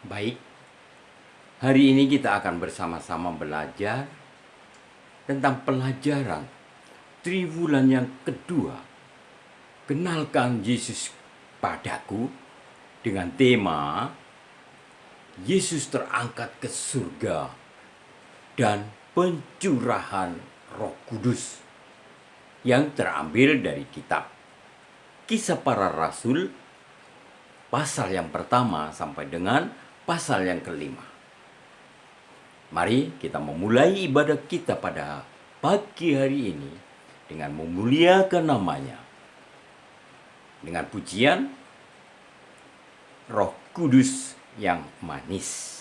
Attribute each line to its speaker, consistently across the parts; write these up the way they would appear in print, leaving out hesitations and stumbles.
Speaker 1: Baik, hari ini kita akan bersama-sama belajar tentang pelajaran triwulan yang kedua. Kenalkan Yesus padaku dengan tema Yesus terangkat ke surga dan pencurahan Roh Kudus yang terambil dari kitab Kisah Para Rasul pasal yang pertama sampai dengan pasal yang kelima. Mari kita memulai ibadah kita pada pagi hari ini dengan memuliakan namanya. Dengan pujian Roh Kudus yang manis.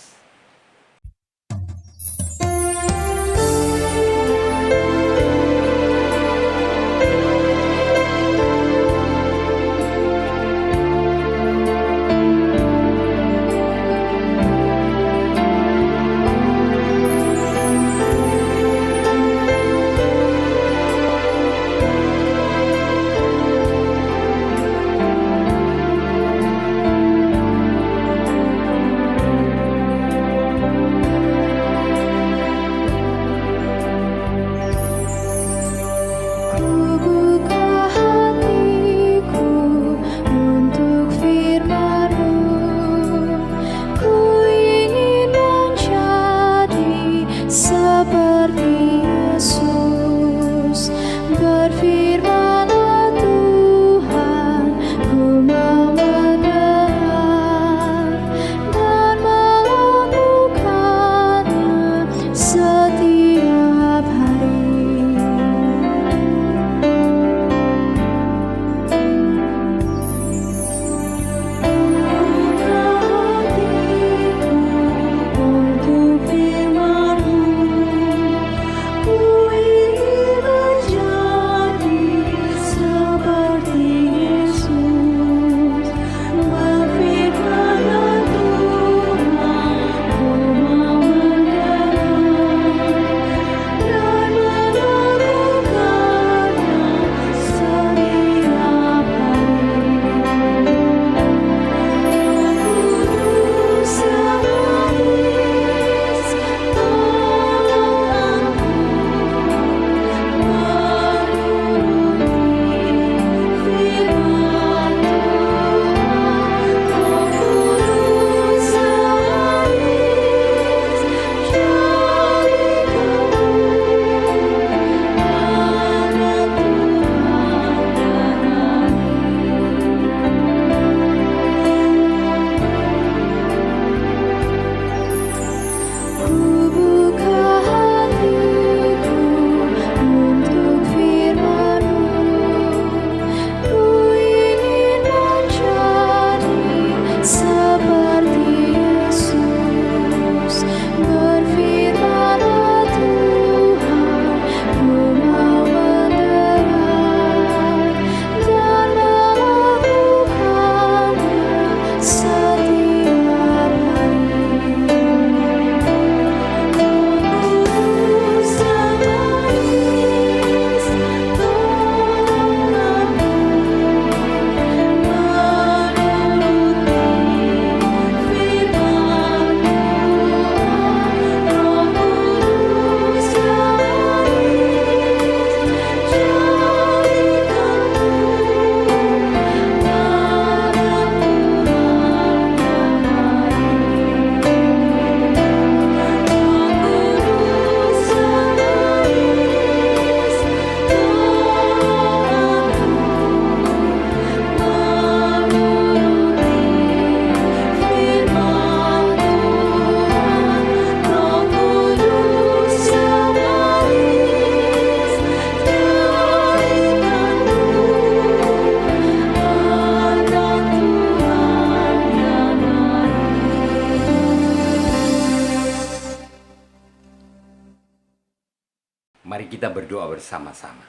Speaker 1: Mari kita berdoa bersama-sama.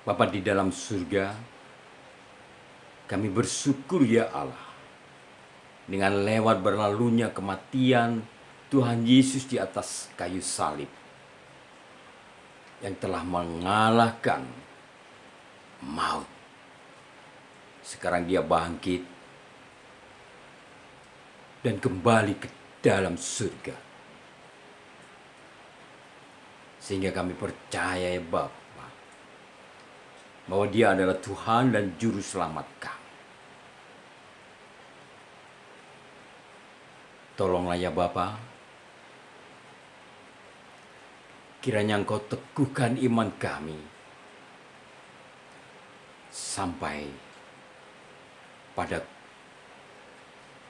Speaker 1: Bapa di dalam surga, kami bersyukur ya Allah, dengan lewat berlalunya kematian Tuhan Yesus di atas kayu salib, yang telah mengalahkan maut. Sekarang dia bangkit dan kembali ke dalam surga. Sehingga kami percaya ya Bapa, bahwa Dia adalah Tuhan dan Juru Selamat kami. Tolonglah ya Bapa, kiranya Engkau teguhkan iman kami sampai pada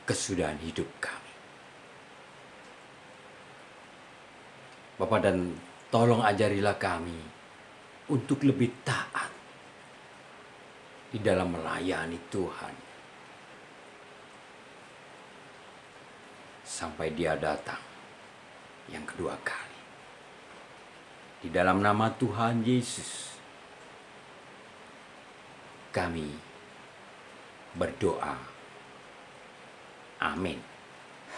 Speaker 1: kesudahan hidup kami. Bapa, dan tolong ajarilah kami untuk lebih taat di dalam melayani Tuhan sampai Dia datang yang kedua kali. Di dalam nama Tuhan Yesus kami berdoa. Amin.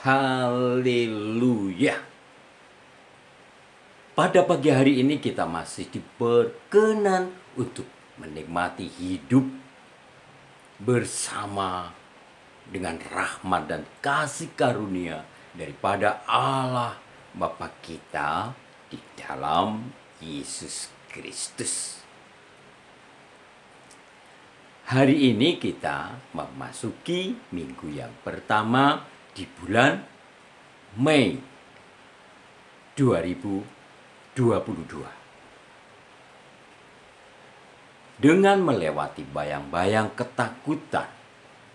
Speaker 1: Haleluya. Pada pagi hari ini kita masih diperkenan untuk menikmati hidup bersama dengan rahmat dan kasih karunia daripada Allah Bapa kita di dalam Yesus Kristus. Hari ini kita memasuki minggu yang pertama di bulan Mei 2022. Dengan melewati bayang-bayang ketakutan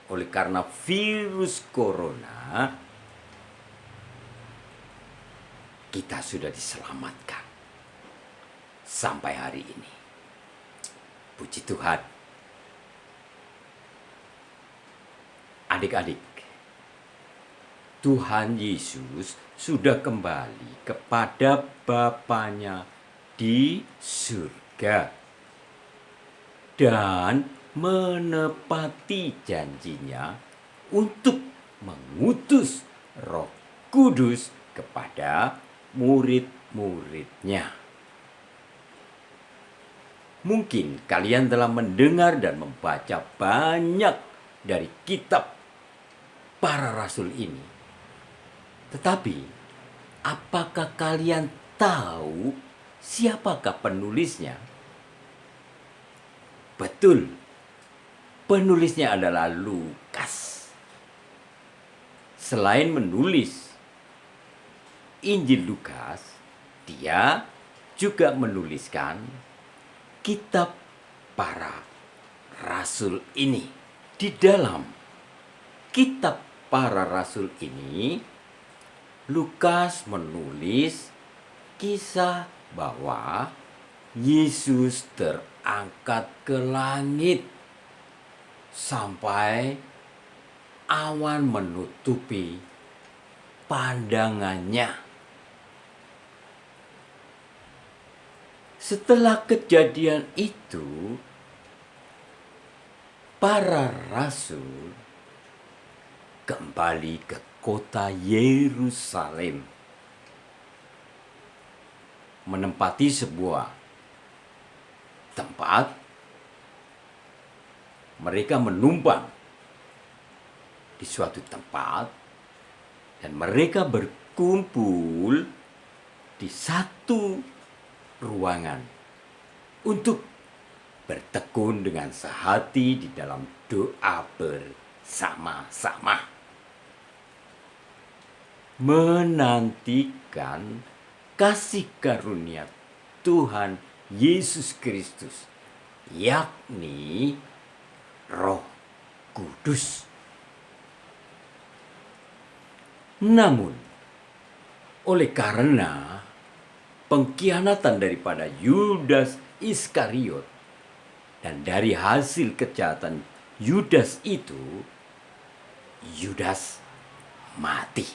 Speaker 1: oleh karena virus corona, kita sudah diselamatkan sampai hari ini. Puji Tuhan. Adik-adik, Tuhan Yesus sudah kembali kepada Bapanya di surga dan menepati janjinya untuk mengutus Roh Kudus kepada murid-muridnya. Mungkin kalian telah mendengar dan membaca banyak dari kitab para rasul ini. Tetapi, apakah kalian tahu siapakah penulisnya? Betul, penulisnya adalah Lukas. Selain menulis Injil Lukas, dia juga menuliskan kitab para rasul ini. Di dalam kitab para rasul ini, Lukas menulis kisah bahwa Yesus terangkat ke langit sampai awan menutupi pandangannya. Setelah kejadian itu, para rasul kembali ke kota Yerusalem, menempati sebuah tempat. Mereka menumpang di suatu tempat dan mereka berkumpul di satu ruangan untuk bertekun dengan sehati di dalam doa bersama-sama, menantikan kasih karunia Tuhan Yesus Kristus, yakni Roh Kudus. Namun, oleh karena pengkhianatan daripada Yudas Iskariot dan dari hasil kejahatan Yudas itu, Yudas mati.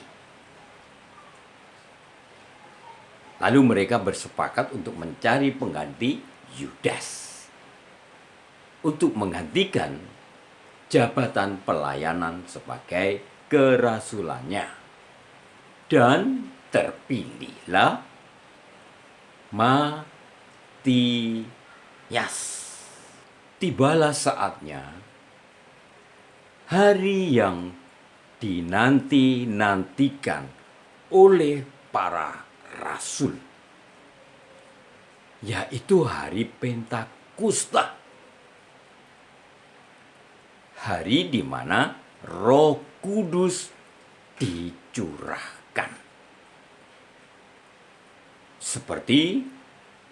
Speaker 1: Lalu mereka bersepakat untuk mencari pengganti Yudas untuk menggantikan jabatan pelayanan sebagai kerasulannya. Dan terpilihlah Matias. Tibalah saatnya, hari yang dinanti-nantikan oleh para rasul, yaitu hari Pentakosta, hari di mana Roh Kudus dicurahkan. Seperti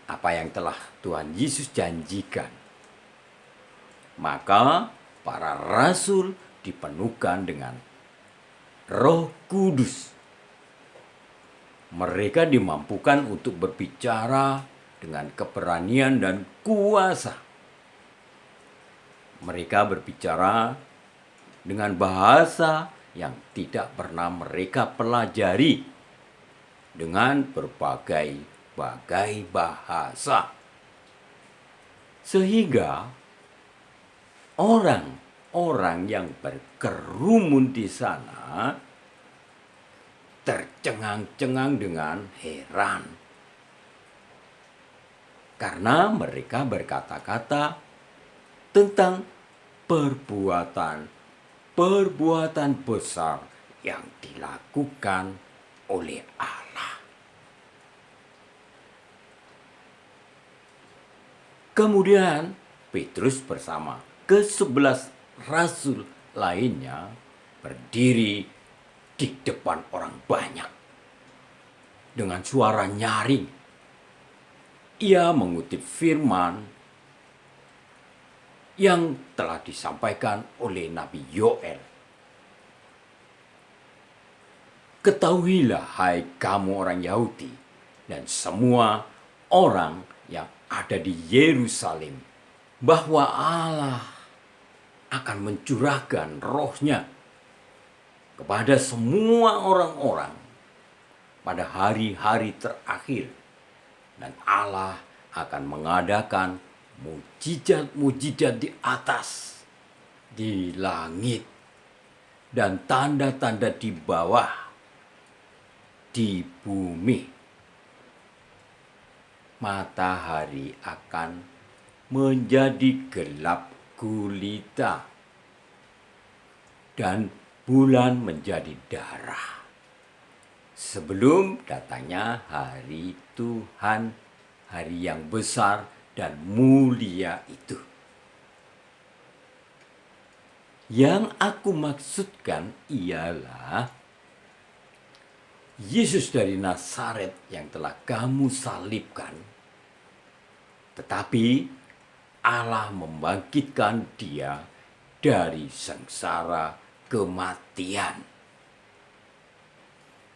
Speaker 1: apa yang telah Tuhan Yesus janjikan, maka para rasul dipenuhkan dengan Roh Kudus. Mereka dimampukan untuk berbicara dengan keberanian dan kuasa. Mereka berbicara dengan bahasa yang tidak pernah mereka pelajari, dengan berbagai bahasa. Sehingga orang-orang yang berkerumun di sana tercengang-cengang dengan heran, karena mereka berkata-kata tentang perbuatan besar yang dilakukan oleh Allah. Kemudian Petrus bersama ke-11 rasul lainnya berdiri di depan orang banyak. Dengan suara nyaring, ia mengutip firman yang telah disampaikan oleh Nabi Yoel. Ketahuilah, hai kamu orang Yahudi dan semua orang yang ada di Yerusalem, bahwa Allah akan mencurahkan roh-Nya kepada semua orang-orang pada hari-hari terakhir, dan Allah akan mengadakan mujizat-mujizat di atas, di langit, dan tanda-tanda di bawah, di bumi. Matahari akan menjadi gelap gulita dan bulan menjadi darah sebelum datangnya hari Tuhan, hari yang besar dan mulia itu. Yang aku maksudkan ialah Yesus dari Nazaret yang telah kamu salibkan, tetapi Allah membangkitkan dia dari sengsara kematian.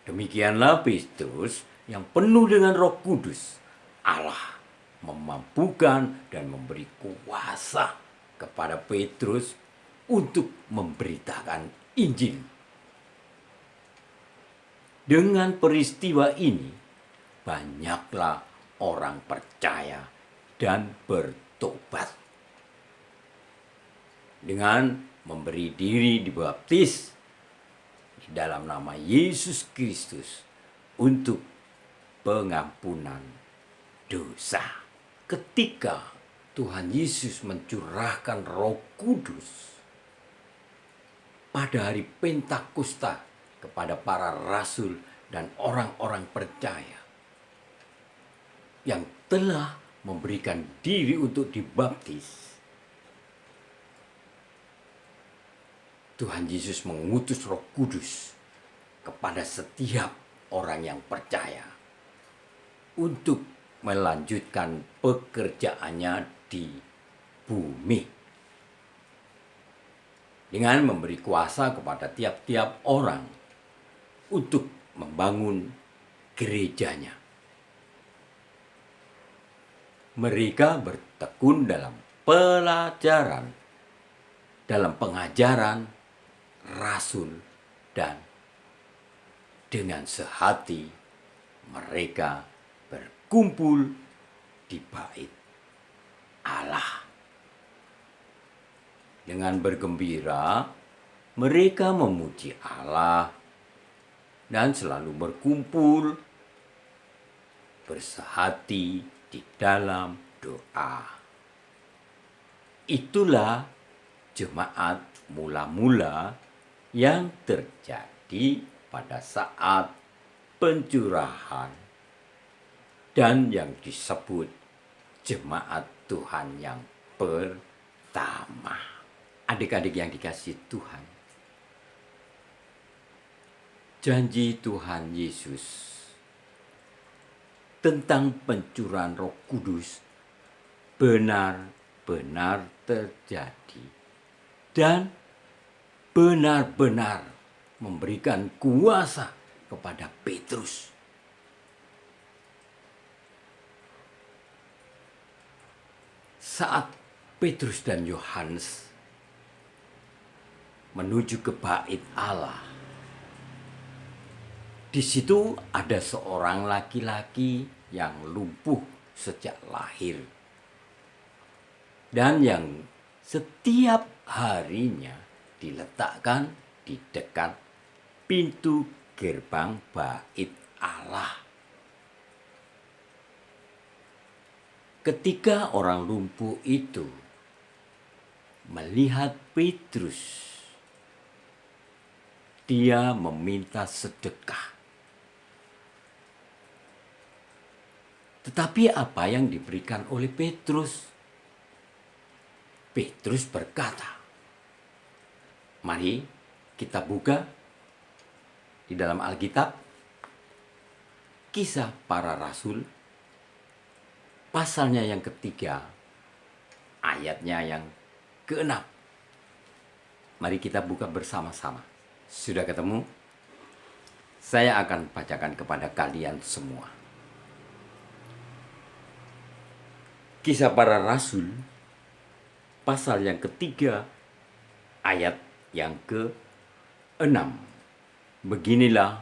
Speaker 1: Demikianlah Petrus yang penuh dengan Roh Kudus. Allah memampukan dan memberi kuasa kepada Petrus untuk memberitakan Injil. Dengan peristiwa ini, banyaklah orang percaya dan bertobat. Dengan memberi diri dibaptis di dalam nama Yesus Kristus untuk pengampunan dosa. Ketika Tuhan Yesus mencurahkan Roh Kudus pada hari Pentakosta kepada para rasul dan orang-orang percaya yang telah memberikan diri untuk dibaptis, Tuhan Yesus mengutus Roh Kudus kepada setiap orang yang percaya untuk melanjutkan pekerjaannya di bumi, dengan memberi kuasa kepada tiap-tiap orang untuk membangun gerejanya. Mereka bertekun dalam pelajaran, dalam pengajaran rasul, dan dengan sehati mereka berkumpul di bait Allah. Dengan bergembira mereka memuji Allah dan selalu berkumpul bersehati di dalam doa. Itulah jemaat mula-mula yang terjadi pada saat pencurahan dan yang disebut jemaat Tuhan yang pertama. Adik-adik yang dikasihi Tuhan, janji Tuhan Yesus tentang pencurahan Roh Kudus benar-benar terjadi dan benar-benar memberikan kuasa kepada Petrus. Saat Petrus dan Yohanes menuju ke bait Allah, di situ ada seorang laki-laki yang lumpuh sejak lahir dan yang setiap harinya diletakkan di dekat pintu gerbang bait Allah. Ketika orang lumpuh itu melihat Petrus, dia meminta sedekah. Tetapi apa yang diberikan oleh Petrus? Petrus berkata, mari kita buka di dalam Alkitab, Kisah Para Rasul, pasalnya yang ketiga, ayatnya yang ke-6. Mari kita buka bersama-sama. Sudah ketemu? Saya akan bacakan kepada kalian semua. Kisah Para Rasul, pasal yang ketiga, ayat yang ke-6. Beginilah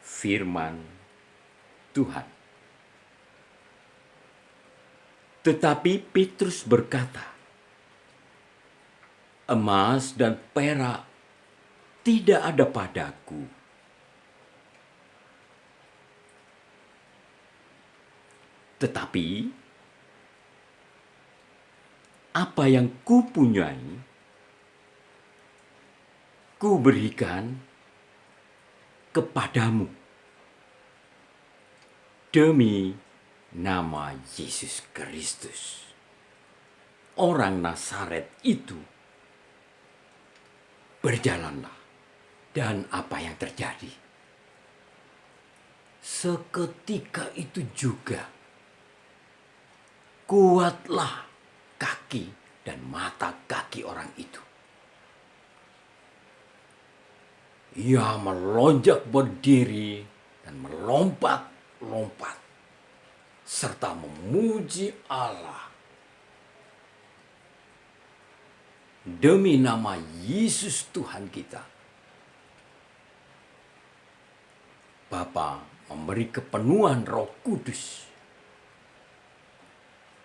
Speaker 1: firman Tuhan. Tetapi Petrus berkata, emas dan perak tidak ada padaku. Tetapi apa yang kupunyai, ku berikan kepadamu demi nama Yesus Kristus, orang Nazaret itu. Berjalanlah. Dan apa yang terjadi? Seketika itu juga kuatlah kaki dan mata kaki orang itu. Ia melonjak berdiri dan melompat-lompat serta memuji Allah demi nama Yesus Tuhan kita. Bapa memberi kepenuhan Roh Kudus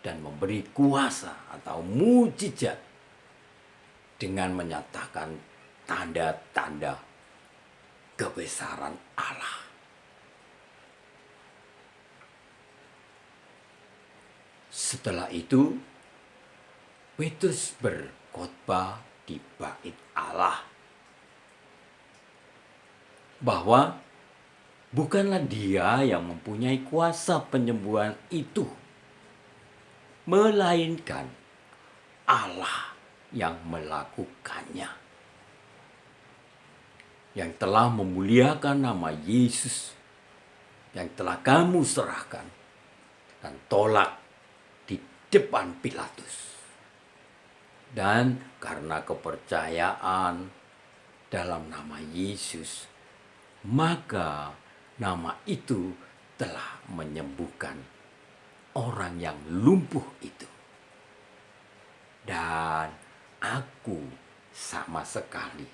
Speaker 1: dan memberi kuasa atau mujizat dengan menyatakan tanda-tanda kebesaran Allah. Setelah itu, Petrus berkhotbah di bait Allah bahwa bukanlah dia yang mempunyai kuasa penyembuhan itu, melainkan Allah yang melakukannya, yang telah memuliakan nama Yesus yang telah kamu serahkan dan tolak di depan Pilatus. Dan karena kepercayaan dalam nama Yesus, maka nama itu telah menyembuhkan orang yang lumpuh itu. Dan aku sama sekali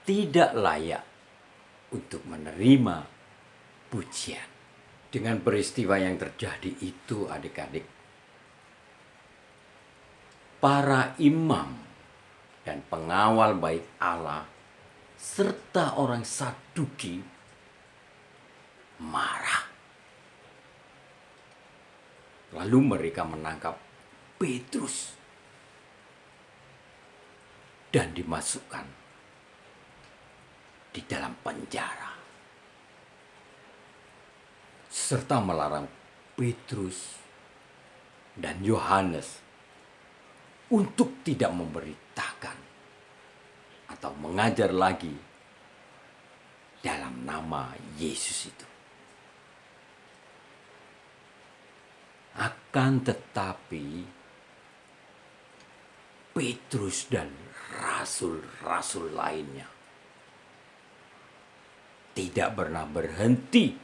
Speaker 1: tidak layak untuk menerima pujian. Dengan peristiwa yang terjadi itu, adik-adik, para imam dan pengawal bait Allah serta orang Saduki marah. Lalu mereka menangkap Petrus dan dimasukkan di dalam penjara, serta melarang Petrus dan Yohanes untuk tidak memberitakan atau mengajar lagi dalam nama Yesus itu. Akan tetapi Petrus dan rasul-rasul lainnya tidak pernah berhenti.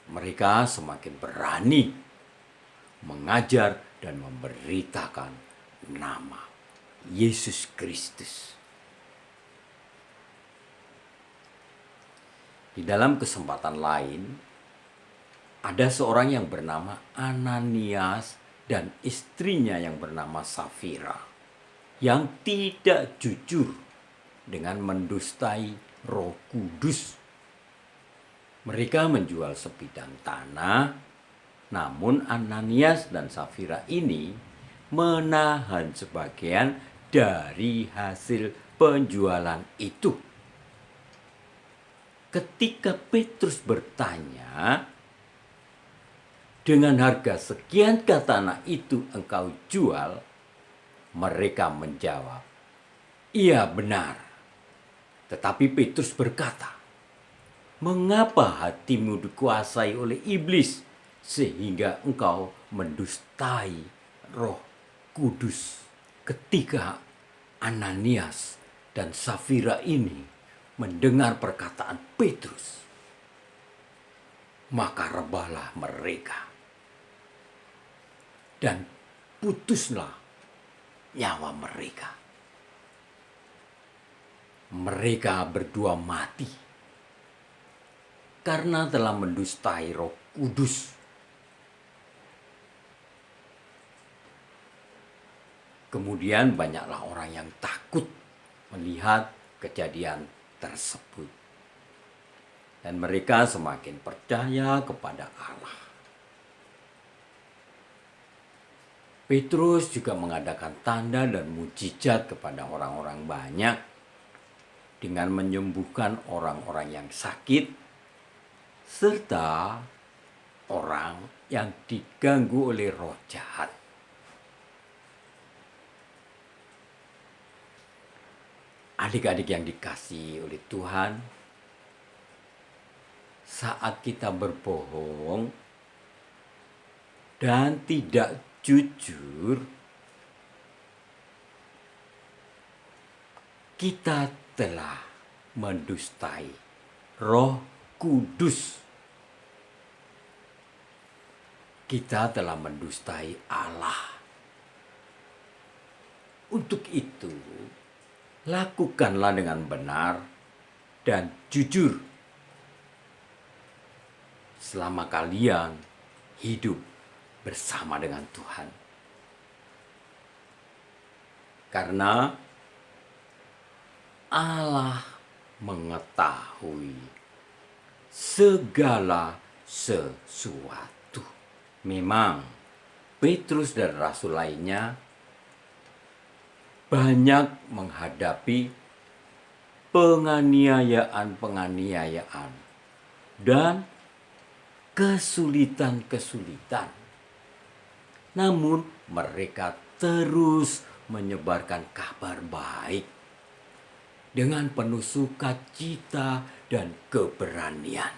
Speaker 1: Mereka semakin berani mengajar dan memberitakan nama Yesus Kristus. Di dalam kesempatan lain, ada seorang yang bernama Ananias dan istrinya yang bernama Safira yang tidak jujur dengan mendustai Roh Kudus. Mereka menjual sebidang tanah, namun Ananias dan Safira ini menahan sebagian dari hasil penjualan itu. Ketika Petrus bertanya, dengan harga sekiankah tanah itu engkau jual? Mereka menjawab, iya benar. Tetapi Petrus berkata, mengapa hatimu dikuasai oleh iblis sehingga engkau mendustai Roh Kudus? Ketika Ananias dan Safira ini mendengar perkataan Petrus, maka rebahlah mereka dan putuslah nyawa mereka. Mereka berdua mati karena telah mendustai Roh Kudus. Kemudian banyaklah orang yang takut melihat kejadian tersebut, dan mereka semakin percaya kepada Allah. Petrus juga mengadakan tanda dan mujizat kepada orang-orang banyak dengan menyembuhkan orang-orang yang sakit serta orang yang diganggu oleh roh jahat. Adik-adik yang dikasihi oleh Tuhan, saat kita berbohong dan tidak jujur, kita telah mendustai Roh Kudus. Kita telah mendustai Allah. Untuk itu, lakukanlah dengan benar dan jujur selama kalian hidup bersama dengan Tuhan. Karena Allah mengetahui segala sesuatu. Memang Petrus dan rasul lainnya banyak menghadapi penganiayaan dan kesulitan-kesulitan. Namun mereka terus menyebarkan kabar baik dengan penuh sukacita dan keberanian.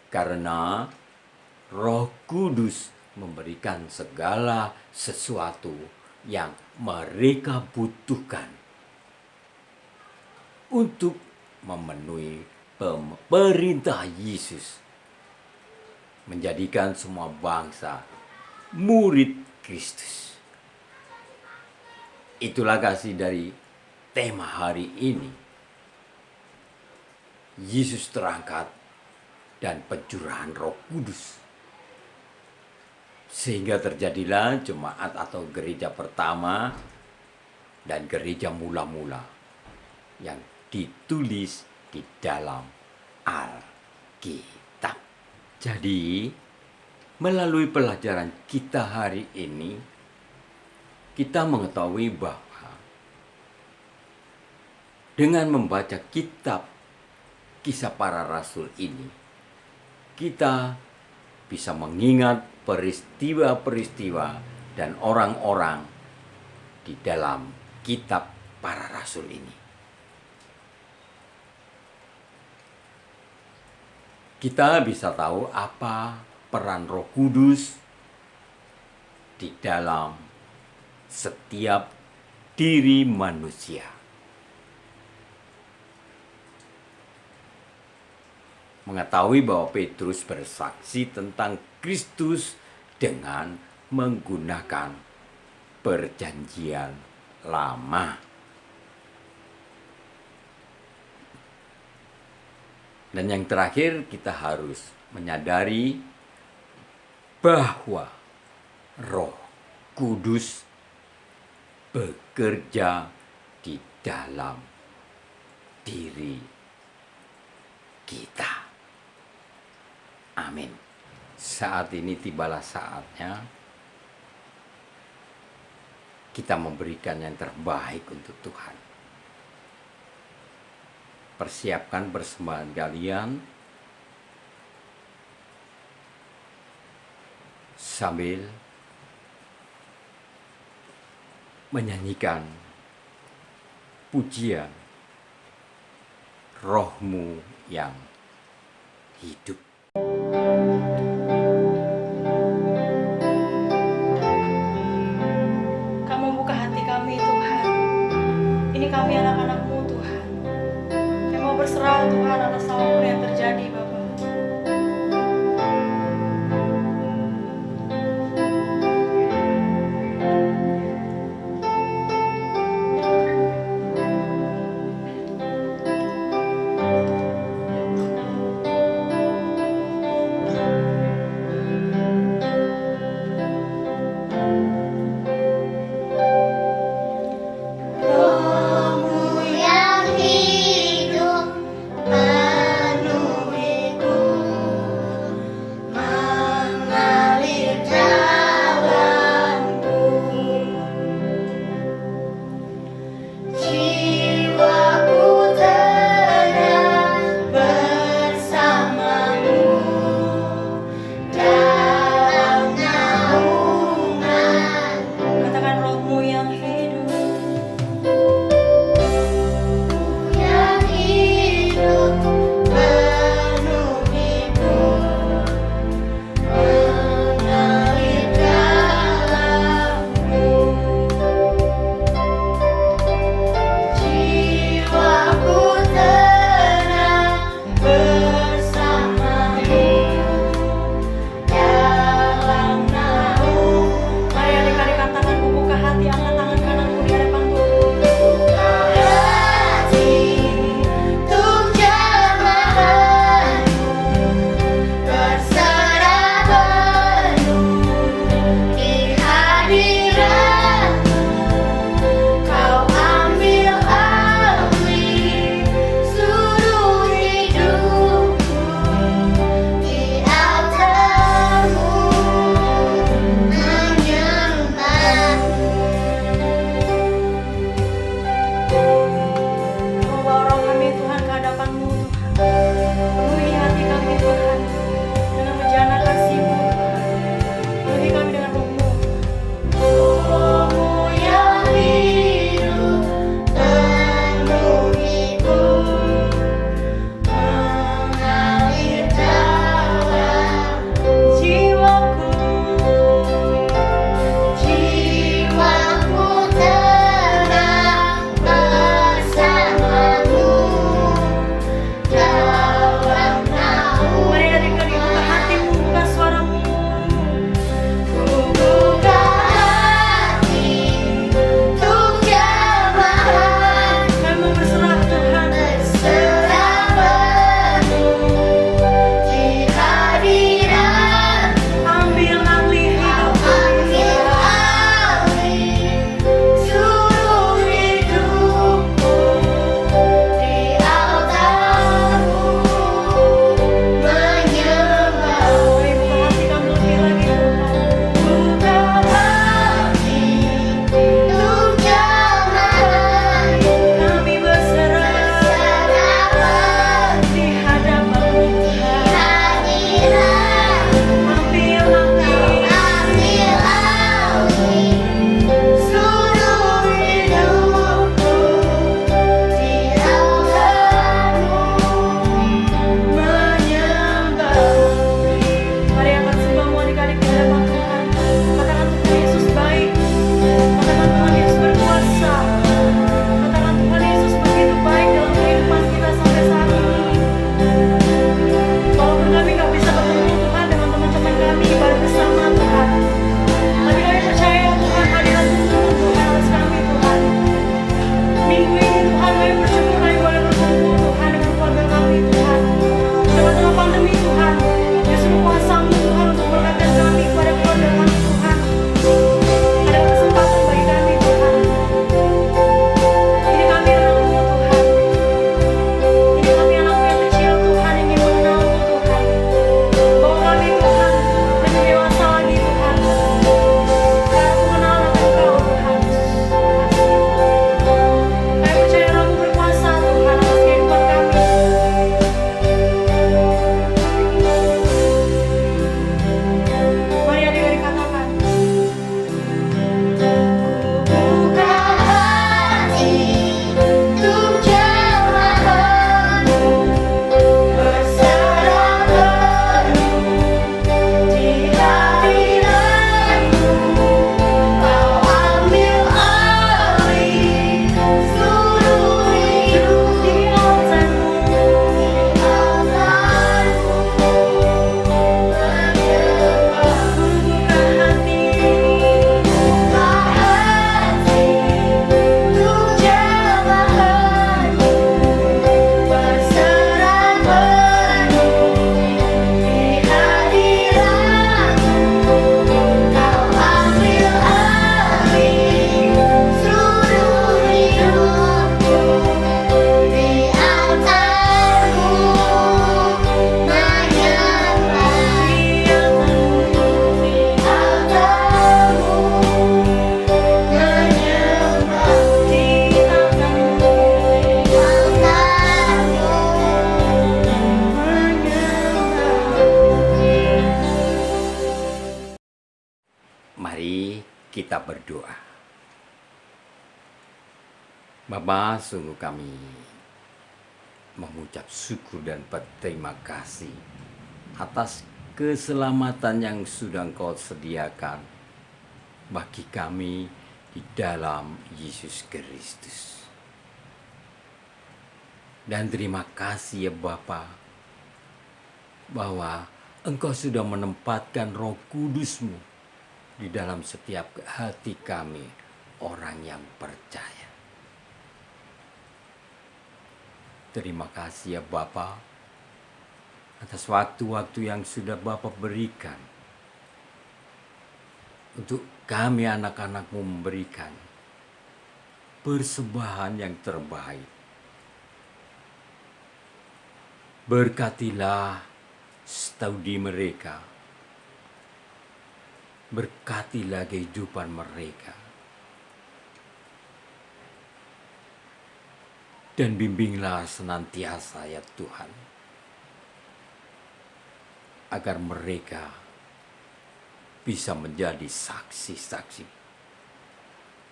Speaker 1: Karena Roh Kudus memberikan segala sesuatu yang mereka butuhkan untuk memenuhi perintah Yesus, menjadikan semua bangsa murid Kristus. Itulah kasih dari tema hari ini. Yesus terangkat dan pencurahan Roh Kudus. Sehingga terjadilah jemaat atau gereja pertama dan gereja mula-mula yang ditulis di dalam Alkitab. Jadi, melalui pelajaran kita hari ini, kita mengetahui bahwa Dengan membaca kitab Kisah Para Rasul ini, kita bisa mengingat peristiwa-peristiwa dan orang-orang di dalam kitab para rasul ini. Kita bisa tahu apa peran Roh Kudus di dalam setiap diri manusia. Mengetahui bahwa Petrus bersaksi tentang Kristus dengan menggunakan perjanjian lama. Dan yang terakhir, kita harus menyadari bahwa Roh Kudus bekerja di dalam diri kita. Amin. Saat ini tibalah saatnya kita memberikan yang terbaik untuk Tuhan. Persiapkan persembahan kalian sambil menyanyikan pujian Rohmu yang hidup.
Speaker 2: Kamu buka hati kami, Tuhan. Ini kami anak-anak-Mu, Tuhan. Kami mau berserah, Tuhan, atas apapun yang terjadi, Bapa.
Speaker 1: Mari kita berdoa. Bapa, sungguh kami mengucap syukur dan berterima kasih atas keselamatan yang sudah Engkau sediakan bagi kami di dalam Yesus Kristus. Dan terima kasih ya Bapa, bahwa Engkau sudah menempatkan Roh Kudus-Mu di dalam setiap hati kami, orang yang percaya. Terima kasih ya Bapa, atas waktu-waktu yang sudah Bapa berikan untuk kami anak-anak-Mu memberikan persembahan yang terbaik. Berkatilah studi mereka, berkatilah kehidupan mereka, dan bimbinglah senantiasa ya Tuhan, agar mereka bisa menjadi saksi-saksi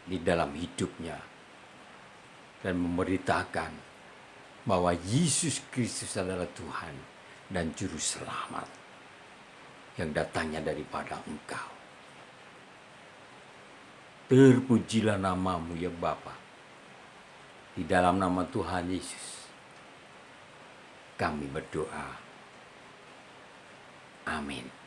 Speaker 1: di dalam hidupnya dan memberitakan bahwa Yesus Kristus adalah Tuhan dan Juru Selamat yang datangnya daripada Engkau. Terpujilah nama-Mu ya Bapa. Di dalam nama Tuhan Yesus kami berdoa. Amin.